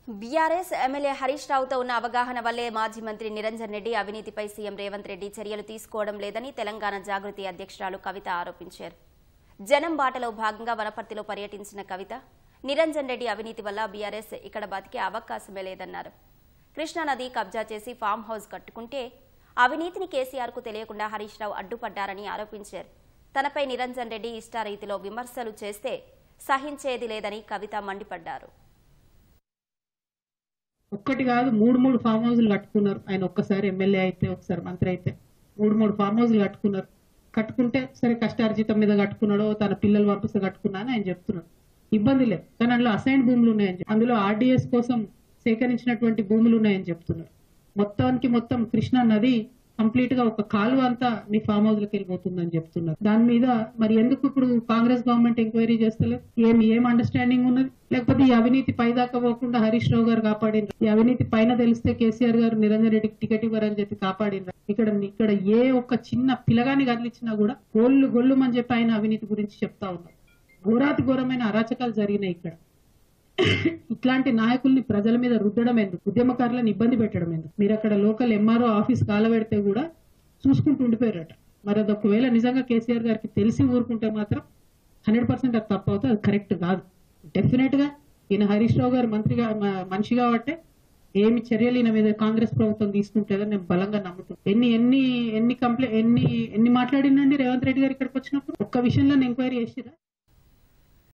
BRS MLA Harish రావుతో ఉన్న అవగాహన వల్లే మాజీ మంత్రి నిరంజన్ రెడ్డి అవినీతిపై సీఎం రేవంత్ రెడ్డి చర్యలు తీసుకోవడం లేదని తెలంగాణ జాగృతి అధ్యక్షురాలు కవిత ఆరోపించారు. జనం బాటలో భాగంగా వనపర్తిలో పర్యటించిన కవిత నిరంజన్ రెడ్డి అవినీతి వల్ల బీఆర్ఎస్ ఇక్కడ బతికే అవకాశమే లేదన్నారు. కృష్ణానది కబ్జా చేసి ఫామ్ హౌస్ కట్టుకుంటే అవినీతిని కేసీఆర్కు తెలియకుండా హరీష్ రావు అడ్డుపడ్డారని ఆరోపించారు. తనపై నిరంజన్ రెడ్డి ఇష్టారీతిలో విమర్శలు చేస్తే సహించేది లేదని కవిత మండిపడ్డారు. ఒక్కటి కాదు మూడు ఫామ్ హౌస్లు కట్టుకున్నారు. ఆయన ఒక్కసారి ఎమ్మెల్యే అయితే ఒకసారి మంత్రి అయితే మూడు ఫామ్ హౌస్లు కట్టుకున్నారు. కట్టుకుంటే సరే కష్టార్జితం మీద కట్టుకున్నాడో తన పిల్లలు పంపిస్తే కట్టుకున్నా అని ఆయన చెప్తున్నాడు. ఇబ్బంది లేదు, కానీ అందులో అసైన్ భూములు ఉన్నాయని అందులో ఆర్డీఎస్ కోసం సేకరించినటువంటి భూములు ఉన్నాయని చెప్తున్నారు. మొత్తం కృష్ణా నది కంప్లీట్ గా ఒక కాలువ అంతా మీ ఫామ్ హౌస్ లకి వెళ్ళిపోతుందని చెప్తున్నారు. దాని మీద మరి ఎందుకు ఇప్పుడు కాంగ్రెస్ గవర్నమెంట్ ఎంక్వైరీ చేస్తలేదు? ఏం అండర్స్టాండింగ్ ఉన్నది? లేకపోతే ఈ అవినీతి పైదాకా పోకుండా హరీష్ రావు గారు కాపాడినరు? ఈ అవినీతి పైన తెలిస్తే కేసీఆర్ గారు నిరంజన్ రెడ్డికి టికెట్ ఇవ్వరని చెప్పి కాపాడినరు? ఇక్కడ ఏ ఒక్క చిన్న పిల్లగాని కదిలిచ్చినా కూడా గొల్లుమని చెప్పి ఆయన అవినీతి గురించి చెప్తా ఉన్నారు. ఘోరాతి ఘోరమైన అరాచకాలు జరిగినాయి ఇక్కడ. ఇట్లాంటి నాయకుల్ని ప్రజల మీద రుద్దడం ఎందుకు? ఉద్యమకారులను ఇబ్బంది పెట్టడం ఎందుకు? మీరు అక్కడ లోకల్ ఎంఆర్ఓ ఆఫీస్ కాలబెడితే కూడా చూసుకుంటూ ఉండిపోయారట. మరి అది ఒకవేళ నిజంగా కేసీఆర్ గారికి తెలిసి ఊరుకుంటే మాత్రం 100% అది తప్పు అవుతుంది, అది కరెక్ట్ కాదు. డెఫినెట్ గా ఈయన హరీష్ రావు గారు మనిషి కాబట్టే ఏమి చర్యలు ఈయన మీద కాంగ్రెస్ ప్రభుత్వం తీసుకుంటుందని నేను బలంగా నమ్ముతున్నాను. ఎన్ని మాట్లాడిందండి రేవంత్ రెడ్డి గారు ఇక్కడికి వచ్చినప్పుడు? ఒక్క విషయంలో ఎంక్వైరీ చేసిరా?